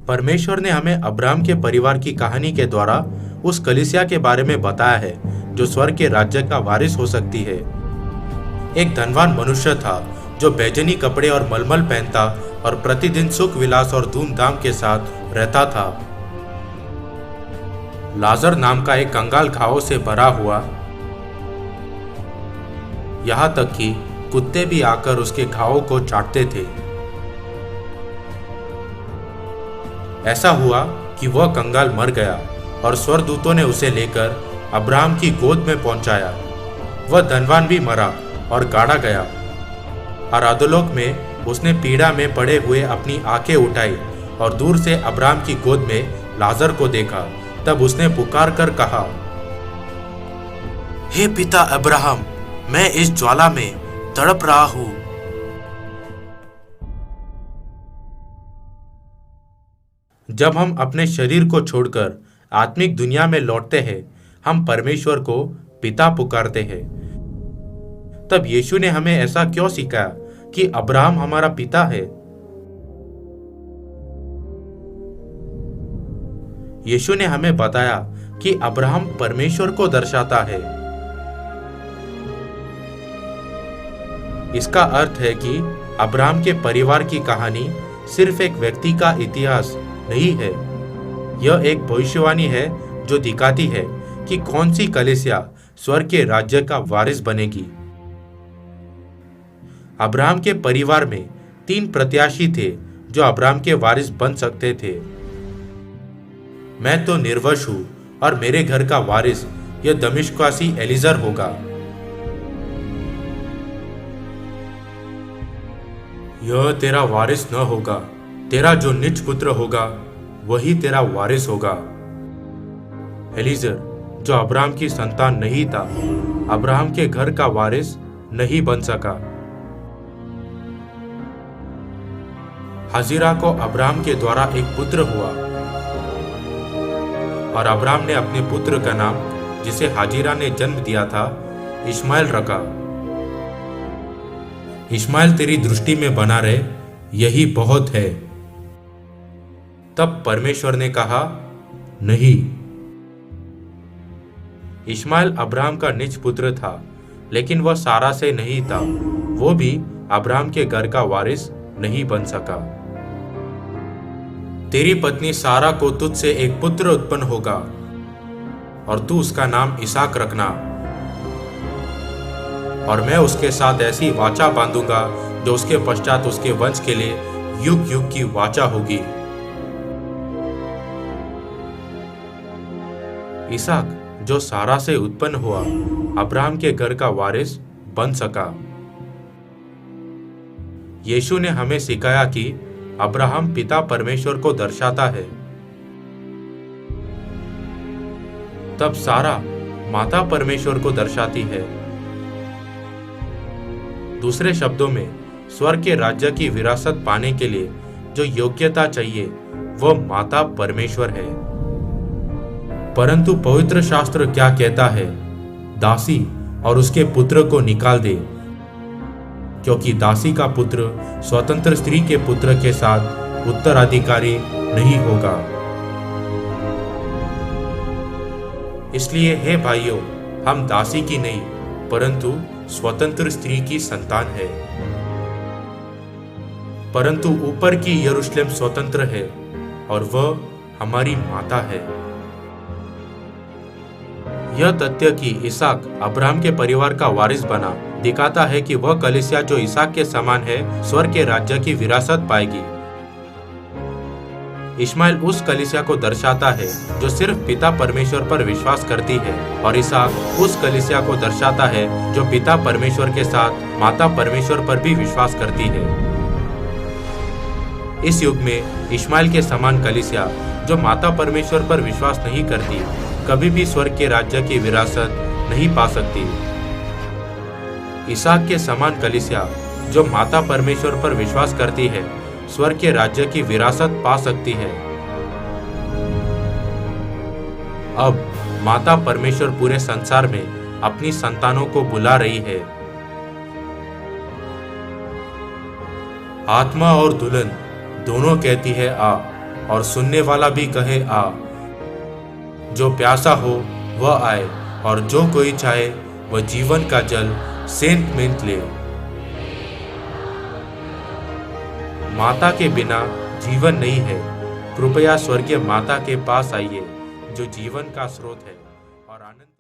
परमेश्वर ने हमें अब्राहम के परिवार की कहानी के द्वारा उस कलीसिया के बारे में बताया है जो स्वर्ग के राज्य का वारिस हो सकती है। एक धनवान मनुष्य था जो बैजनी कपड़े और मलमल पहनता और प्रतिदिन सुख विलास और धूमधाम के साथ रहता था। लाजर नाम का एक कंगाल घावों से भरा हुआ, यहाँ तक कि कुत्ते भी आकर उसके घावों को चाटते थे। ऐसा हुआ कि वह कंगाल मर गया और स्वर्गदूतों ने उसे लेकर अब्राहम की गोद में पहुंचाया। वह धनवान भी मरा और गाड़ा गया और अधोलोक में उसने पीड़ा में पड़े हुए अपनी आंखें उठाई और दूर से अब्राहम की गोद में लाजर को देखा। तब उसने पुकार कर कहा, हे पिता अब्राहम, मैं इस ज्वाला में तड़प रहा हूं। जब हम अपने शरीर को छोड़कर आत्मिक दुनिया में लौटते हैं, हम परमेश्वर को पिता पुकारते हैं। तब यीशु ने हमें ऐसा क्यों सिखाया कि अब्राहम हमारा पिता है? यीशु ने हमें बताया कि अब्राहम परमेश्वर को दर्शाता है। इसका अर्थ है कि अब्राहम के परिवार की कहानी सिर्फ एक व्यक्ति का इतिहास नहीं है। यह एक भविष्यवाणी है जो दिखाती है कि कौन सी कलीसिया स्वर्ग के राज्य का वारिस बनेगी। अब्राहम के परिवार में 3 प्रत्याशी थे जो अब्राहम के वारिस बन सकते थे। मैं तो निर्वंश हूं और मेरे घर का वारिस यह दमिश्कवासी एलीजर होगा। यह तेरा वारिस न होगा, तेरा जो निज पुत्र होगा वही तेरा वारिस होगा। एलीजर जो अब्राहम की संतान नहीं था, अब्राहम के घर का वारिस नहीं बन सका। हाजिरा को अब्राहम के द्वारा एक पुत्र हुआ और अब्राहम ने अपने पुत्र का नाम, जिसे हाजिरा ने जन्म दिया था, इश्माएल रखा। इश्माएल तेरी दृष्टि में बना रहे, यही बहुत है। तब परमेश्वर ने कहा, नहीं। इश्माएल अब्राहम का निज पुत्र था, लेकिन वह सारा से नहीं था। वो भी अब्राहम के घर का वारिस नहीं बन सका। तेरी पत्नी सारा को तुझसे एक पुत्र उत्पन्न होगा और तू उसका नाम इसहाक रखना, और मैं उसके साथ ऐसी वाचा बांधूंगा जो उसके पश्चात उसके वंश के लिए युग युग की वाचा होगी। इसहाक जो सारा से उत्पन्न हुआ, अब्राहम के घर का वारिस बन सका। यीशु ने हमें सिखाया कि अब्राहम पिता परमेश्वर को दर्शाता है। तब सारा माता परमेश्वर को दर्शाती है। दूसरे शब्दों में, स्वर्ग के राज्य की विरासत पाने के लिए जो योग्यता चाहिए वह माता परमेश्वर है। परंतु पवित्र शास्त्र क्या कहता है? दासी और उसके पुत्र को निकाल दे, क्योंकि दासी का पुत्र स्वतंत्र स्त्री के पुत्र के साथ उत्तराधिकारी नहीं होगा। इसलिए हे भाइयों, हम दासी की नहीं परंतु स्वतंत्र स्त्री की संतान है। परंतु ऊपर की यरूशलेम स्वतंत्र है और वह हमारी माता है। यह तथ्य कि इसहाक अब्राहम के परिवार का वारिस बना दिखाता है कि वह कलीसिया जो इसहाक के समान है स्वर्ग के राज्य की विरासत पाएगी। इश्माएल उस कलीसिया को दर्शाता है जो सिर्फ पिता परमेश्वर पर विश्वास करती है, और इसहाक उस कलीसिया को दर्शाता है जो पिता परमेश्वर के साथ माता परमेश्वर पर भी विश्वास करती है। इस युग में इश्माएल के समान कलीसिया जो माता परमेश्वर पर विश्वास नहीं करती कभी भी स्वर्ग के राज्य की विरासत नहीं पा सकती। इसहाक के समान कलीसिया जो माता परमेश्वर पर विश्वास करती है स्वर्ग के राज्य की विरासत पा सकती है। अब माता परमेश्वर पूरे संसार में अपनी संतानों को बुला रही है। आत्मा और दुल्हन दोनों कहती है आ, और सुनने वाला भी कहे आ। जो प्यासा हो वह आए, और जो कोई चाहे वह जीवन का जल सेंत मेंत ले। माता के बिना जीवन नहीं है। कृपया स्वर्गीय माता के पास आइए, जो जीवन का स्रोत है।